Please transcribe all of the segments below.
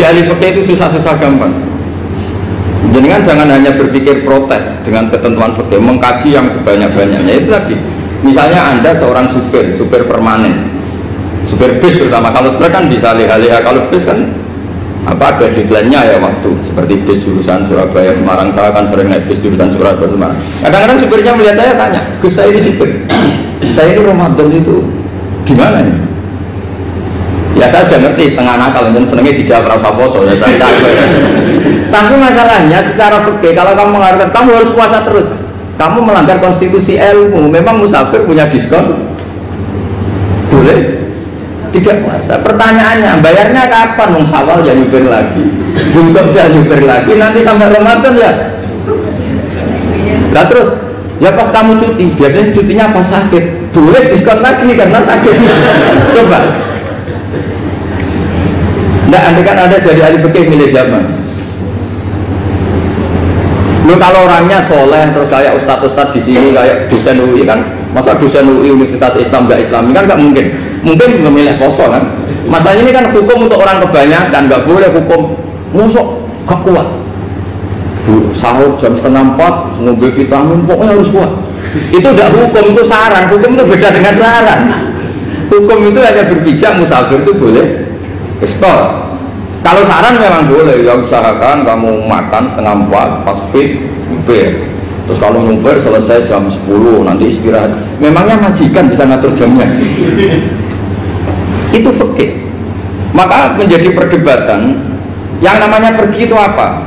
ahli fikih itu susah-susah gampang. Jenengan jangan hanya berpikir protes dengan ketentuan fikih, mengkaji yang sebanyak-banyaknya. Itu tadi, misalnya Anda seorang supir permanen, supir bis terutama. Kalau truk kan bisa leha-leha, kalau bis kan apa ada deadline-nya ya waktu. Seperti bis jurusan Surabaya Semarang, saya kan sering naik bis jurusan Surabaya Semarang. Kadang-kadang supirnya melihat saya tanya, Gus saya ini supir, saya ini Ramadan itu gimana nih? Ya saya sudah ngerti setengah nakal, dan senangnya dijawab rasa poso ya saya tahu. Tapi masalahnya secara fikih kalau kamu mengatakan kamu harus puasa terus, kamu melanggar konstitusi ilmu. Memang musafir punya diskon? Boleh tidak puasa. Pertanyaannya, bayarnya kapan? Mau Syawal ya nyupir lagi, Zulhijjah ya nyupir lagi, nanti sampai Ramadan ya. Nah terus, ya pas kamu cuti, biasanya cutinya pas sakit, boleh diskon lagi karena sakit. Coba. Nggak, andai kan ada jadi ahli fikih milik zaman. Lo kalau orangnya soleh terus kayak ustadz di sini kayak dosen UI kan, masa dosen UI Universitas Islam nggak Islami kan nggak mungkin. Mungkin memilih poso kan. Masalahnya ini kan hukum untuk orang kebanyakan, nggak boleh hukum musuh gak kuat. Sahur jam 3:30 ngambil vitamin pokoknya harus kuat. Itu tidak hukum, itu saran. Hukum itu beda dengan saran. Hukum itu hanya berpijak musafir itu boleh pistol. Kalau saran memang boleh, ya usahakan kamu makan 3:30 pas fit, nyupir. Terus kalau nyupir selesai jam 10, nanti istirahat. Memangnya majikan bisa ngatur jamnya? Itu fikih. Maka menjadi perdebatan, yang namanya pergi itu apa?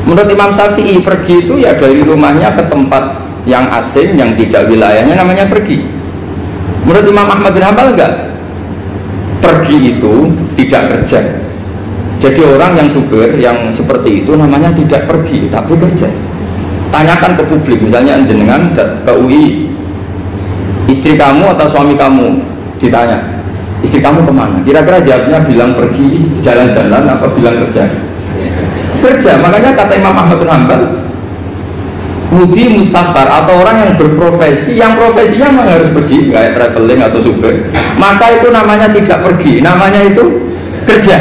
Menurut Imam Syafi'i, pergi itu ya dari rumahnya ke tempat yang asing, yang tidak wilayahnya, namanya pergi. Menurut Imam Ahmad bin Hanbal enggak. Pergi itu tidak kerja. Jadi orang yang supir yang seperti itu namanya tidak pergi tapi kerja. Tanyakan ke publik, misalnya jenengan ke UI, istri kamu atau suami kamu ditanya, istri kamu kemana? Kira-kira jawabnya bilang pergi jalan-jalan apa bilang kerja? Kerja. Makanya kata Imam Ahmad bin Hanbal, mudi mustafar atau orang yang berprofesi, yang profesinya memang harus pergi kayak traveling atau supir, maka itu namanya tidak pergi, namanya itu kerja.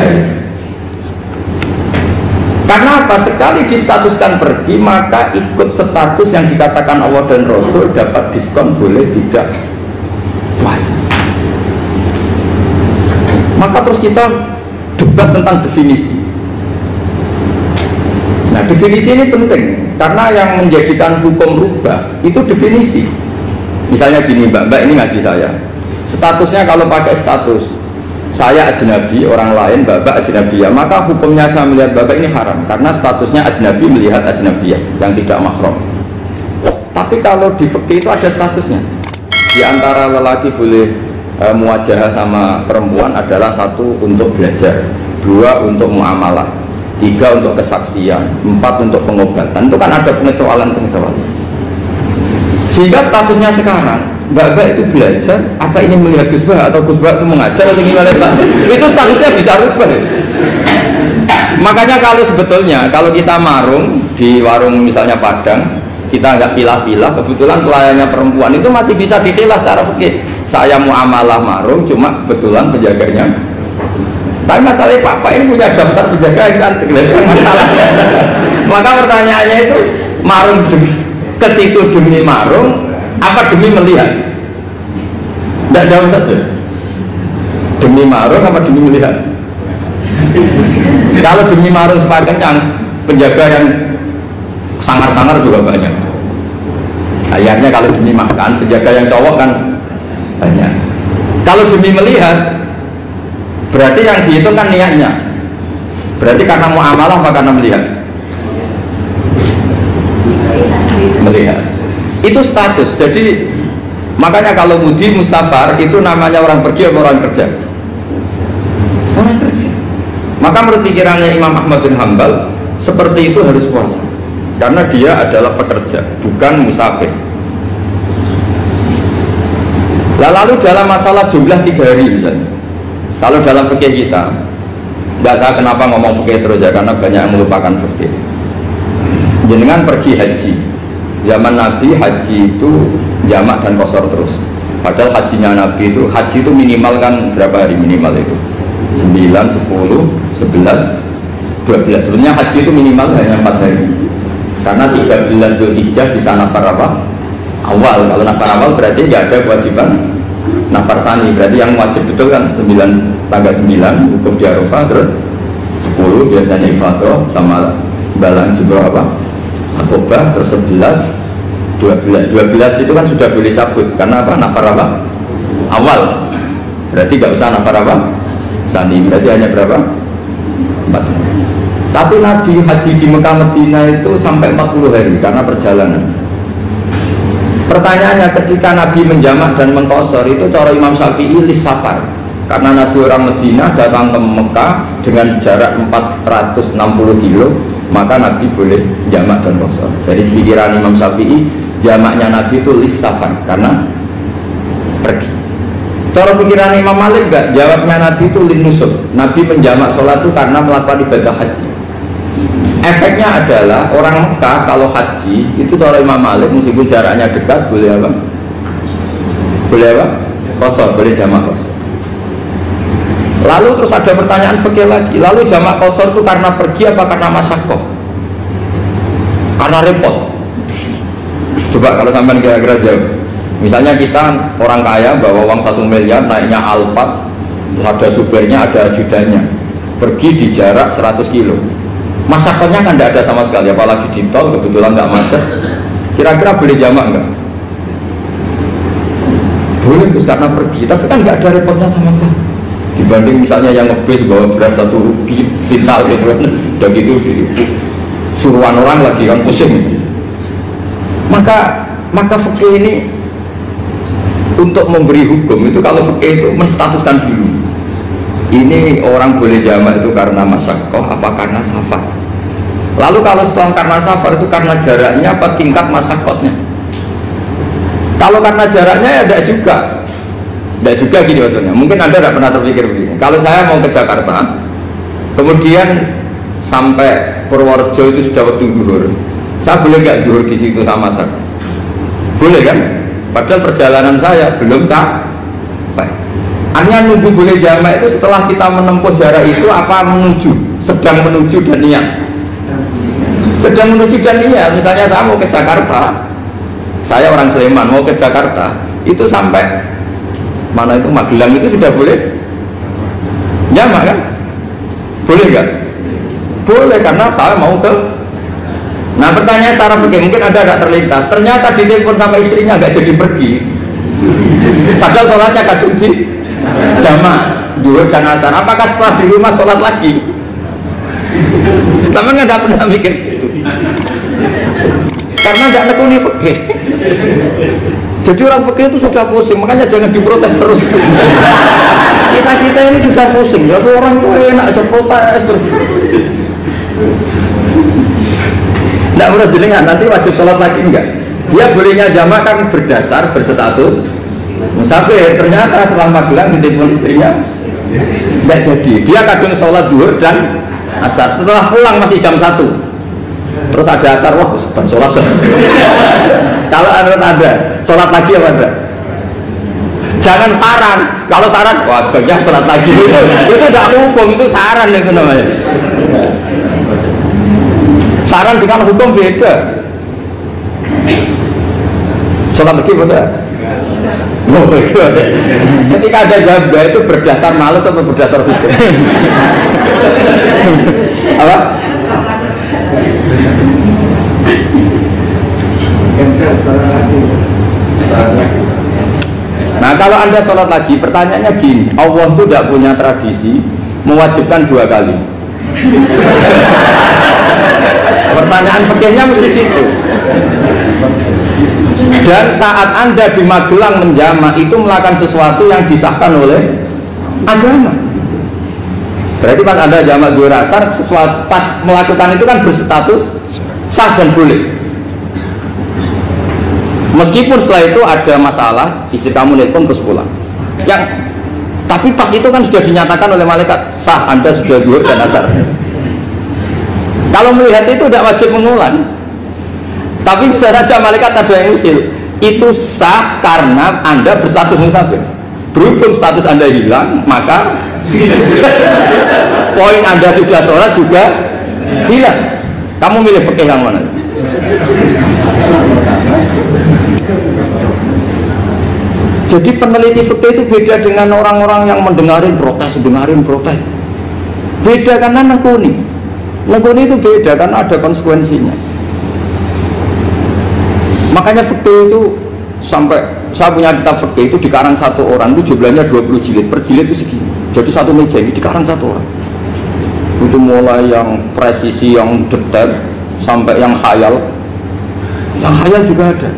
Karena apa? Sekali distatuskan pergi, maka ikut status yang dikatakan Allah dan Rasul, dapat diskon, boleh tidak puasa. Maka terus kita debat tentang definisi. Nah, definisi ini penting karena yang menjadikan hukum rubah itu definisi. Misalnya gini, mbak ini ngaji saya, statusnya kalau pakai status saya ajnabi, orang lain babak ajnabiyah, maka hukumnya saya melihat babak ini haram karena statusnya ajnabi melihat ajnabiyah yang tidak mahram. Tapi kalau di fikih itu ada statusnya. Di antara lelaki boleh muwajahah sama perempuan adalah 1 untuk belajar, 2 untuk muamalah, 3 untuk kesaksian, 4 untuk pengobatan. Itu kan ada pengecualian. Sehingga statusnya sekarang Mbak itu belajar, apa ini melihat Gus Bah atau Gus Bah itu mengajar atau gimana? Itu statusnya bisa rubah. Makanya kalau sebetulnya kalau kita marung di warung misalnya Padang, kita nggak pilah-pilah, kebetulan pelayannya perempuan itu masih bisa dipilah secara fikih. Saya muamalah marung, cuma kebetulan penjaganya. Tapi masalahnya Pak ini punya daftar penjaga kan, masalah. Maka pertanyaannya itu marung ke situ demi marung apa demi melihat? Tidak jawab saja. Demi marung apa demi melihat? Kalau demi marung sepakat yang penjaga yang sangar-sangar juga banyak. Akhirnya kalau demi makan, penjaga yang cowok kan banyak. Kalau demi melihat, berarti yang dihitung kan niatnya. Berarti karena muamalah apa karena melihat? Melihat. Itu status. Jadi makanya kalau mudi musafar itu namanya orang pergi atau orang kerja? Orang kerja. Maka menurut pikirannya Imam Ahmad bin Hanbal seperti itu harus puasa karena dia adalah pekerja, bukan musafir. Lalu dalam masalah jumlah 3 hari misalnya, kalau dalam fikih kita, nggak saya kenapa ngomong fikih terus ya, karena banyak yang melupakan fikih. Jenengan pergi haji, zaman Nabi haji itu jamak dan qasar terus. Padahal hajinya Nabi itu, haji itu minimal kan berapa hari minimal itu? 9, 10, 11, 12. Sebenarnya haji itu minimal hanya 4 hari. Karena 13 Dzulhijjah bisa nafar apa? Awal. Kalau nafar awal berarti nggak ada kewajiban nafar sani. Berarti yang wajib betul kan 9, tanggal 9 wukuf di Arafah, terus 10 biasanya ifadah sama balang juga apa? Akobah, terus 11, 12 itu kan sudah boleh cabut karena apa? Nafar apa? Awal. Berarti nggak usah nafar apa? Sani. Berarti hanya berapa? 4. Tapi Nabi haji di Mekah Medina itu sampai 40 hari karena perjalanan. Pertanyaannya, ketika Nabi menjamak dan mengqasar itu cara Imam Syafi'i lis safar. Karena Nabi orang Medina datang ke Mekah dengan jarak 460 kilo, maka Nabi boleh jamak dan qasar. Jadi pikiran Imam Syafi'i, jamaknya Nabi itu lis safar karena pergi. Cara pikiran Imam Malik enggak, jawabnya Nabi itu lin nusuk. Nabi menjamak sholat itu karena melakukan ibadah haji. Efeknya adalah orang Mekah kalau haji itu cara Imam Malik meskipun jaraknya dekat boleh apa? Boleh apa? Qasar, boleh jamak qasar. Lalu terus ada pertanyaan fikih lagi. Lalu jamak qasar itu karena pergi apa karena masyaqqah? Karena repot. Coba kalau sampean kira-kira jawab. Misalnya kita orang kaya bawa uang 1 miliar naiknya Alphard, ada supirnya, ada ajudannya, pergi di jarak 100 kilo. Masyarakatnya kan tidak ada sama sekali, apalagi di tol kebetulan nggak macet. Kira-kira boleh jamak nggak? Boleh, terus karena pergi, tapi kan nggak ada repotnya sama sekali. Dibanding misalnya yang ngebis bawa beras 1 kintal gitu, dan gitu suruhan orang lagi kan pusing. Maka fikih ini untuk memberi hukum itu, kalau fikih itu menstatuskan dulu. Ini orang boleh jamak itu karena masyaqqah apa karena safar. Lalu kalau setelah karena safar itu karena jaraknya apa tingkat masyaqqahnya. Kalau karena jaraknya ya tidak juga. Tidak juga gini maksudnya. Mungkin Anda tidak pernah terpikir begini. Kalau saya mau ke Jakarta, kemudian sampai Purworejo itu sudah waktu zuhur, saya boleh nggak zuhur di situ sama saya? Boleh kan? Padahal perjalanan saya belum sampai. Hanya nunggu boleh jamak itu setelah kita menempuh jarak itu apa menuju, sedang menuju dan niat. Sedang menuju dan niat. Misalnya saya mau ke Jakarta, saya orang Sleman mau ke Jakarta, itu sampai mana itu Magelang itu sudah boleh jamak kan? Boleh nggak? Boleh karena saya mau ke. Nah pertanyaan cara fikih mungkin ada terlintas. Ternyata ditelepon sama istrinya nggak jadi pergi. Padahal sholatnya kadung di jamak zuhur dan asar. Apakah setelah di rumah sholat lagi? Sama nggak pernah mikir gitu. Karena nggak nekuni fikih. Jadi orang fikih itu sudah pusing, makanya jangan diprotes terus. Kita ini sudah pusing. Lalu orang itu enak aja protes terus. Nggak menurut jenengan nanti wajib sholat lagi enggak? Dia bolehnya jamak kan berdasar berstatus musafir. Ternyata setelah Magelang ditelepon istrinya nggak jadi. Dia kadung sholat zuhur dan asar. Setelah pulang masih jam 1. Terus ada asar, wah sepan sholat. Kalau menurut Anda sholat lagi apa enggak? Jangan saran. Kalau saran, wah sebaiknya sholat lagi. Itu tidak hukum, itu saran itu namanya. Saran dengan hukum beda. Sholat lagi betul. Oh, ketika ada jabah itu berdasar malas atau berdasar hukum? Apa? Nah kalau Anda sholat lagi, pertanyaannya gini, Allah itu tidak punya tradisi mewajibkan 2 kali. Pertanyaan fikihnya mesti gitu. Dan saat Anda di Magelang menjamak itu melakukan sesuatu yang disahkan oleh agama. Berarti pas Anda jamak zuhur asar, sesuatu pas melakukan itu kan berstatus sah dan boleh. Meskipun setelah itu ada masalah, istri kamu nelpon terus pulang. Tapi pas itu kan sudah dinyatakan oleh malaikat sah, Anda sudah zuhur dan asar. Kalau melihat itu tidak wajib mengulang. Tapi bisa saja malaikat ada yang usil. Itu sah karena Anda berstatus musafir. Berhubung status Anda hilang, maka Poin Anda sudah sholat juga hilang. Kamu milih fikih yang mana? Jadi peneliti fikih itu beda dengan orang-orang yang dengarin protes. Beda karena nekuni itu beda karena ada konsekuensinya. Makanya fikih itu sampai saya punya kitab fikih itu dikarang satu orang itu jumlahnya 20 jilid, per jilid itu segini. Jadi satu meja ini dikarang satu orang. Itu mulai yang presisi, yang detail sampai yang khayal. Yang khayal juga ada.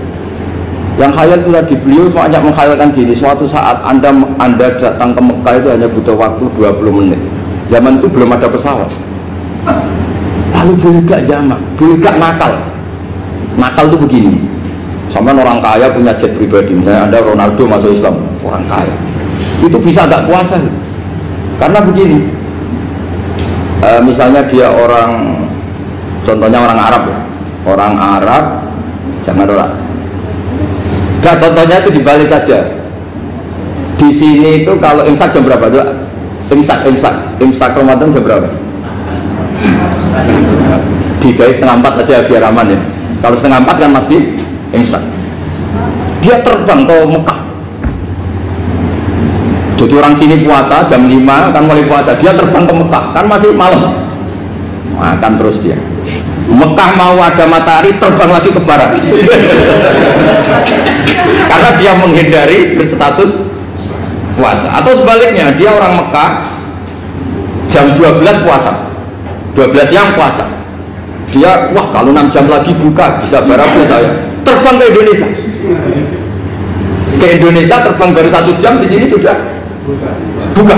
Yang khayal itu tadi beliau banyak menghayalkan gini, suatu saat anda datang ke Mekah itu hanya butuh waktu 20 menit. Zaman itu belum ada pesawat. Lalu boleh gak jamak, boleh gak nakal. Nakal itu begini, sama orang kaya punya jet pribadi, misalnya ada Ronaldo masuk Islam, orang kaya itu bisa gak puasa. Karena begini, misalnya dia orang, contohnya orang Arab ya, orang Arab jangan orang. Nah, contohnya itu dibalik saja. Di sini itu kalau imsak jam berapa tuh? Imsak Ramadan jam berapa? 3:30 aja biar aman ya. Kalau 3:30 kan masih imsak. Dia terbang ke Mekah. Jadi orang sini puasa jam 5 kan mulai puasa. Dia terbang ke Mekah kan masih malam. Makan terus dia. Mekah mau ada matahari terbang lagi ke barat. Karena dia menghindari berstatus puasa. Atau sebaliknya, dia orang Mekah jam 12 puasa, 12 siang puasa. Dia, wah kalau 6 jam lagi buka bisa berapa saya terbang ke Indonesia. Ke Indonesia terbang baru 1 jam, di sini sudah buka.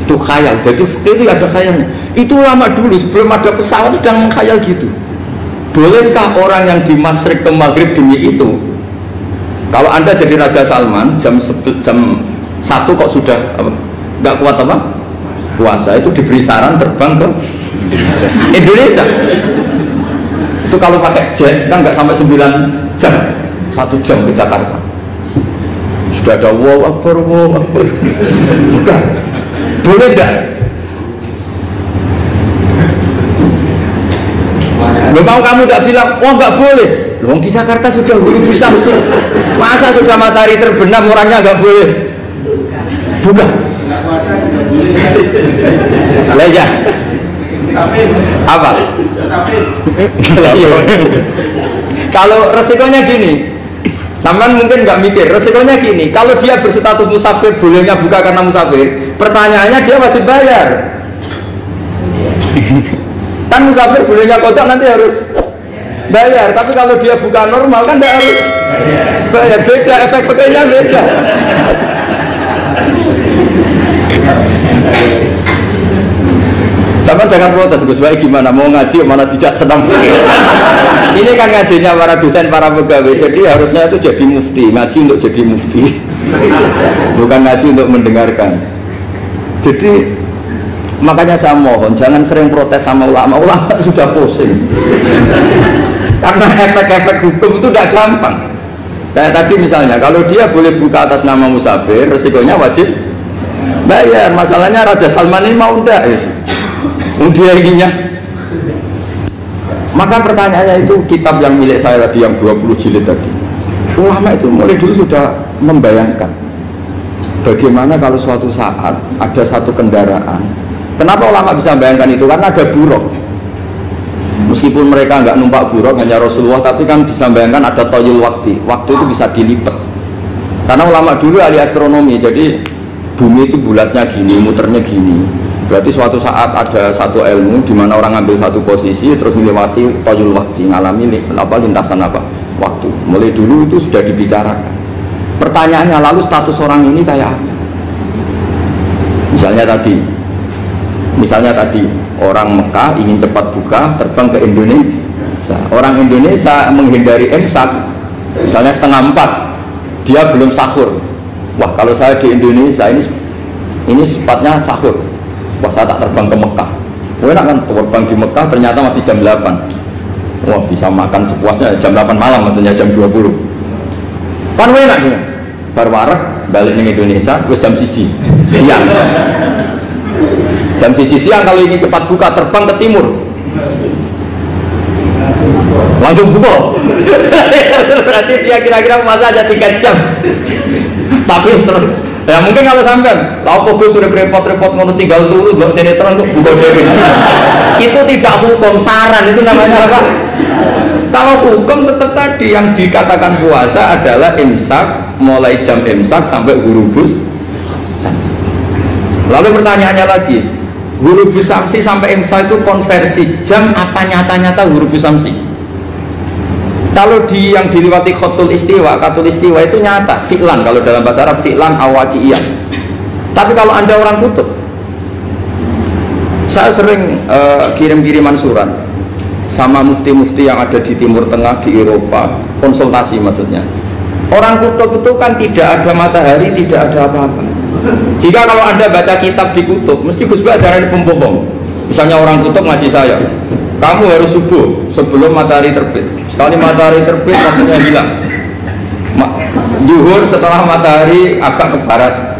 Itu khayal. Jadi itu ada khayalnya. Itu lama dulu sebelum ada pesawat sudah mengkhayal gitu. Bolehkah orang yang di Masyriq ke Maghrib demi itu? Kalau Anda jadi Raja Salman jam 1 kok sudah nggak kuat apa? Puasa, itu diberi saran terbang ke Indonesia. Itu kalau pakai jet kan nggak sampai 9 jam, 1 jam ke Jakarta. Sudah ada wow akbar. Bukan. Boleh enggak? Lo mau kamu enggak bilang, oh enggak boleh. Loh di Jakarta sudah guru besar sih. Masa sudah matahari terbenam orangnya enggak boleh? Bukan. Leja. Apa? Kalau resikonya gini, Saman mungkin nggak mikir, resikonya gini, kalau dia berstatus musafir, bolehnya buka karena musafir, pertanyaannya dia wajib bayar. Kan musafir bolehnya kodok nanti harus bayar, tapi kalau dia buka normal kan tidak harus bayar. Beda, efek pakainya beda. Sama jangan protes, Gus Baik gimana mau ngaji malah tidak senang. Ini kan ngajinya para dosen, para pegawai, jadi harusnya itu jadi mufti, ngaji untuk jadi mufti, bukan ngaji untuk mendengarkan. Jadi makanya saya mohon jangan sering protes sama ulama sudah pusing. Karena efek-efek hukum itu tidak gampang. Kayak tadi misalnya, kalau dia boleh buka atas nama musafir, resikonya wajib bayar. Masalahnya Raja Salman ini mau enggak? Dia inginnya. Maka pertanyaannya itu kitab yang milik saya tadi yang 20 jilid tadi. Ulama itu mulai dulu sudah membayangkan bagaimana kalau suatu saat ada satu kendaraan. Kenapa ulama bisa membayangkan itu? Karena ada buruk. Meskipun mereka nggak numpak buruk, hanya Rasulullah, tapi kan bisa membayangkan ada toyul waktu. Waktu itu bisa dilipat. Karena ulama dulu ahli astronomi, jadi bumi itu bulatnya gini, muternya gini. Berarti suatu saat ada satu ilmu di mana orang ambil satu posisi terus melewati toyul waktu, ngalami lintasan waktu. Mulai dulu itu sudah dibicarakan. Pertanyaannya lalu status orang ini kayak apa? Misalnya tadi orang Mekah ingin cepat buka terbang ke Indonesia. Orang Indonesia menghindari imsak, misalnya 3:30, dia belum sahur. Wah kalau saya di Indonesia ini sifatnya sahur. Wah saya tak terbang ke Mekah. Enak kan terbang di Mekah ternyata masih jam 8. Wah bisa makan sepuasnya jam 8 malam artinya jam 20. Kan enak ya. Baru warak balik ke Indonesia terus jam 1. siang. Jam 1 siang kalau ini cepat buka terbang ke timur. Langsung buka. Berarti dia kira-kira masa aja 3 jam. Tapi terus ya mungkin kalau sampai lah kok sudah repot-repot ngono tinggal turu kok sinetron kok buka dhewe. Itu tidak hukum, saran itu namanya apa? Kalau hukum tetap tadi yang dikatakan puasa adalah imsak mulai jam imsak sampai ghurubus syamsi. Lalu pertanyaannya lagi, ghurubus syamsi sampai imsak itu konversi jam apa nyata-nyata ghurubus syamsi? Kalau yang diliwati khatul istiwa itu nyata, fi'lan kalau dalam bahasa Arab fi'lan awaqiyan. Tapi kalau Anda orang kutub, saya sering kirim-kiriman surat sama mufti-mufti yang ada di Timur Tengah, di Eropa, konsultasi maksudnya. Orang kutub itu kan tidak ada matahari, tidak ada apa-apa. Jika kalau Anda baca kitab di kutub, mesti Gus Bak ajaran pembohong. Misalnya orang kutub ngaji saya, kamu harus subuh sebelum matahari terbit. Sekali matahari terbit, waktunya hilang. Zuhur setelah matahari agak ke barat.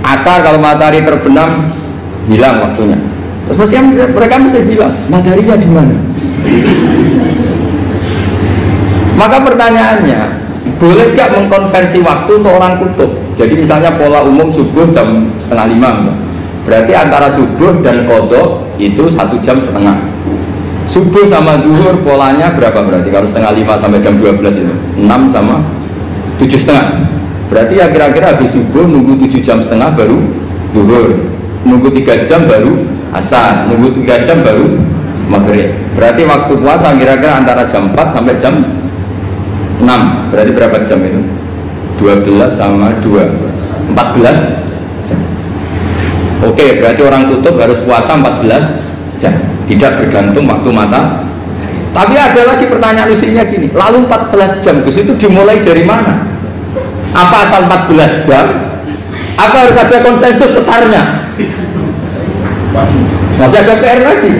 Asar kalau matahari terbenam, hilang waktunya. Terus mereka mesti bilang, mataharinya di mana? Maka pertanyaannya, boleh gak mengkonversi waktu untuk orang kutub? Jadi misalnya pola umum subuh jam 4:30, berarti antara subuh dan qadha itu 1,5 jam. Subuh sama zuhur polanya berapa berarti? Kalau 4:30 sampai jam 12 itu 6 sama 7,5. Berarti ya kira-kira habis subuh nunggu 7,5 jam baru zuhur, nunggu 3 jam baru asar, nunggu 3 jam baru maghrib. Berarti waktu puasa kira-kira antara jam 4 sampai jam 6. Berarti berapa jam itu? 12 sama 2 14 jam. Oke, berarti orang kutub harus puasa 14 jam, tidak bergantung waktu mata. Tapi ada lagi pertanyaan lucunya gini, lalu 14 jam itu dimulai dari mana? Apa asal 14 jam? Apa harus ada konsensus setarnya? Masih ada PR lagi.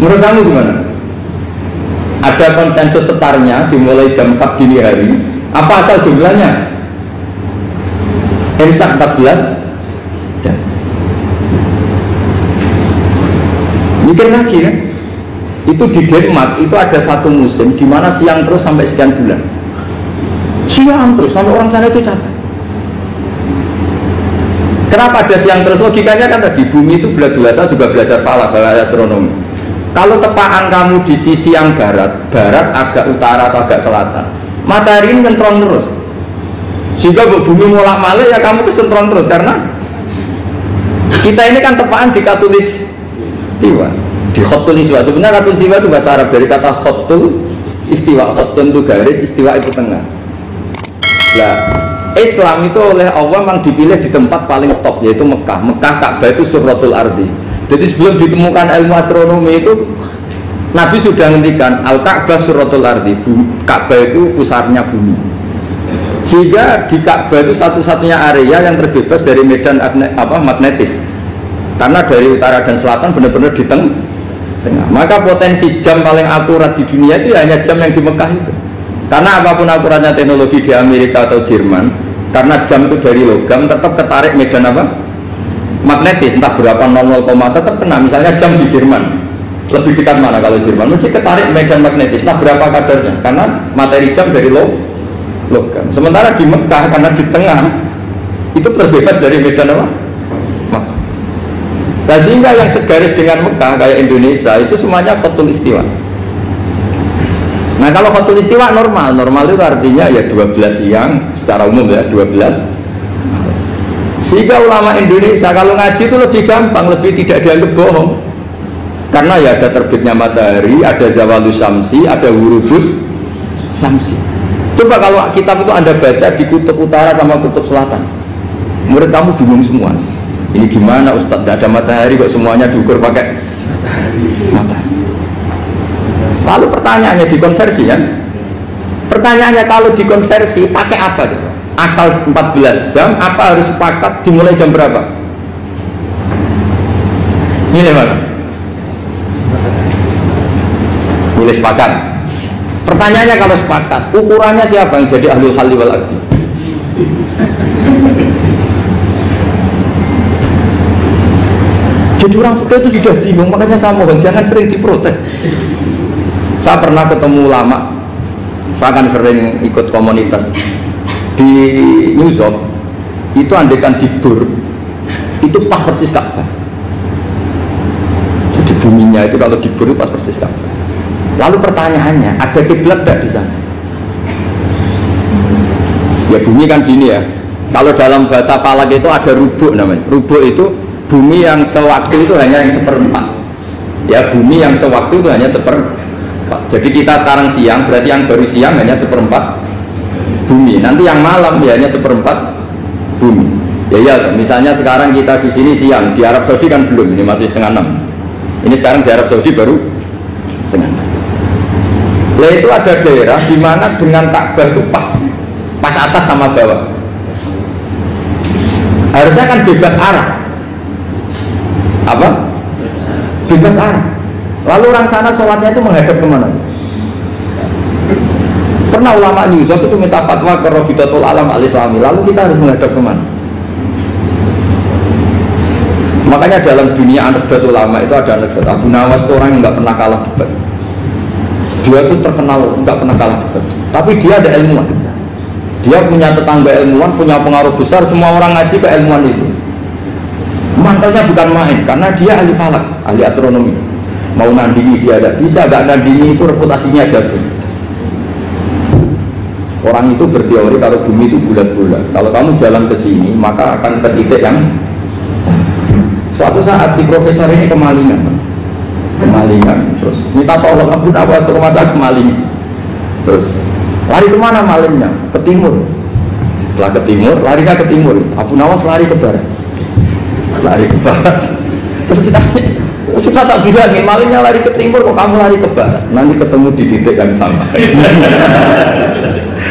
Menurut kamu gimana? Ada konsensus setarnya dimulai jam 4 dini hari. Apa asal jumlahnya? Imsak 14 jam. Mikir lagi kan? Itu di Denmark itu ada satu musim di mana siang terus sampai sekian bulan. Siang terus sampai orang sana itu capek. Kenapa ada siang terus? Logikanya kan tadi bumi itu belajar juga belajar falak, belajar astronomi. Kalau tepaan kamu di sisi yang barat agak utara atau agak selatan, matahari ini nyentron terus. Sehingga bumi mulak-malik ya kamu kesentron terus karena kita ini kan tepaan di khatulistiwa, di khatul istiwa. Sebenarnya khatul istiwa itu bahasa Arab dari kata khatul istiwa. Khatul itu garis, istiwa itu tengah. Nah, Islam itu oleh Allah memang dipilih di tempat paling top yaitu Mekah. Mekah Ka'bah itu suratul ardi. Jadi sebelum ditemukan ilmu astronomi itu Nabi sudah ngendikan Al-Ka'bah suratul ardi. Ka'bah itu pusarnya bumi. Sehingga di Ka'bah itu satu-satunya area yang terbebas dari medan magnetis. Karena dari utara dan selatan benar-benar di tengah. Maka potensi jam paling akurat di dunia itu hanya jam yang di Mekah itu. Karena apapun akuratnya teknologi di Amerika atau Jerman, karena jam itu dari logam tetap ketarik medan apa? Magnetis, entah berapa 00, tetap kena. Misalnya jam di Jerman lebih dekat mana kalau Jerman? Mesti ketarik medan magnetis, entah berapa kadarnya, karena materi jam dari logam. Sementara di Mekah karena di tengah itu terbebas dari medan apa? Nah, sehingga yang segaris dengan Mekah kayak Indonesia itu semuanya khatul istiwa. Nah kalau khatul istiwa normal itu artinya ya 12 siang secara umum ya 12. Sehingga ulama Indonesia kalau ngaji itu lebih gampang, lebih tidak dianggap bohong. Karena ya ada terbitnya matahari, ada zawalus syamsi, ada wurudus syamsi. Coba kalau kitab itu Anda baca di kutub utara sama kutub selatan, murid kamu bingung semua. Ini gimana Ustadz, tidak ada matahari kok semuanya diukur pakai matahari. Lalu pertanyaannya dikonversi kan? Pertanyaannya kalau dikonversi pakai apa gitu? Asal 14 jam apa harus sepakat dimulai jam berapa? Ini mana? Boleh sepakat. Pertanyaannya kalau sepakat, ukurannya siapa yang jadi ahlul halli wal aqdi? Jadi orang fikih itu sudah bingung, makanya saya mohon jangan sering diprotes. Saya pernah ketemu ulama, saya kan sering ikut komunitas di New York, itu andekan dibur, itu pas persis Ka'bah. Jadi buminya itu kalau dibur itu pas persis Ka'bah. Lalu pertanyaannya, ada kiblat tidak di sana? Ya bumi kan gini ya. Kalau dalam bahasa falak itu ada rubuk namanya. Rubuk itu bumi yang sewaktu itu hanya yang seperempat. Ya bumi yang sewaktu itu hanya seperempat. Jadi kita sekarang siang, berarti yang baru siang hanya seperempat bumi. Nanti yang malam ya hanya seperempat bumi. Ya misalnya sekarang kita di sini siang, di Arab Saudi kan belum, ini masih setengah 6. Ini sekarang di Arab Saudi baru setengah 6. Nah itu ada daerah di mana dengan Ka'bah itu pas atas sama bawah. Harusnya kan bebas arah. Apa? Bebas arah. Lalu orang sana sholatnya itu menghadap kemana? Pernah ulama New York itu minta fatwa ke Rabidatul Alam Al-Islami. Lalu kita harus menghadap kemana? Makanya dalam dunia anekdot ulama itu ada anekdot Abu Nawas itu orang yang nggak pernah kalah debat. Dia itu terkenal nggak pernah kalah debat. Tapi dia ada ilmuwan. Dia punya tetangga ilmuwan, punya pengaruh besar, semua orang ngaji ke ilmuwan itu. Mantelnya bukan main, karena dia ahli falak, ahli astronomi. Mau nandingi dia ada bisa, gak nandingi itu reputasinya jatuh. Orang itu berteori kalau bumi itu bulat-bulat. Kalau kamu jalan ke sini, maka akan ke titik yang suatu saat si profesor ini kemalingan, terus minta tolong Abu Nawas rumah saya kemalingan. Terus lari kemana malingnya? Ke timur. Setelah ke timur, larinya ke timur. Abu Nawas lari ke barat. Terus ditanya, sudah tak bilangin malingnya lari ke timur, kok kamu lari ke barat? Nanti ketemu di titik yang sama.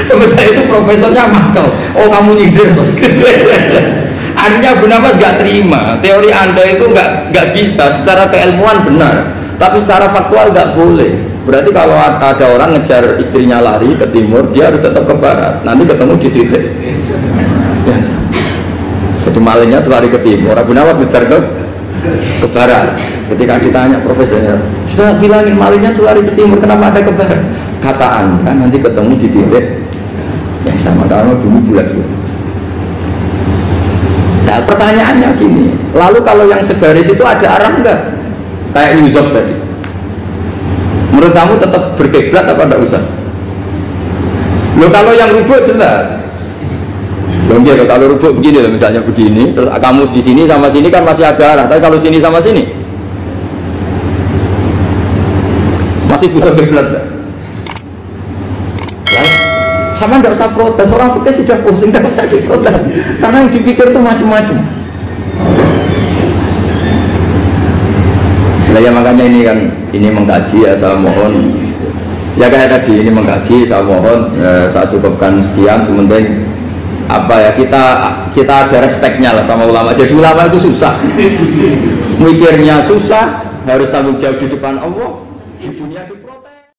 Sementara itu profesornya makel. Oh kamu nyindir. Artinya Abu Nawas gak terima. Teori anda itu gak bisa. Secara keilmuan benar, tapi secara faktual gak boleh. Berarti kalau ada orang ngejar istrinya lari ke timur, dia harus tetap ke barat. Nanti ketemu di titik yang sama. Jadi malingnya tuh lari ke timur, Abu Nawas ngejar ke barat. Ketika ditanya profesornya, sudah bilangin malingnya tuh lari ke timur, kenapa ada ke barat? Kata anda nanti ketemu di titik yang sama, karena bumi bulat-bulat. Nah pertanyaannya gini, lalu kalau yang segaris itu ada arah enggak? Kayak New York tadi. Menurut kamu tetap berkiblat apa enggak usah? Loh kalau yang rubuk jelas. Loh dia kalau rubuk begini loh, misalnya begini, terus kamu di sini sama sini kan masih ada arah, tapi kalau sini sama sini masih bisa kiblat enggak? Sama tidak usah protes, orang fikih sudah pusing, tidak usah diprotes karena yang dipikir itu macam-macam. Nah ya makanya ini mengkaji ya, saya mohon ya kayak tadi ini mengkaji, saya mohon saya cukupkan sekian. Sementing apa ya, kita ada respeknya lah sama ulama. Jadi ulama itu susah, mikirnya susah, harus tanggung jawab di depan Allah. Di dunia itu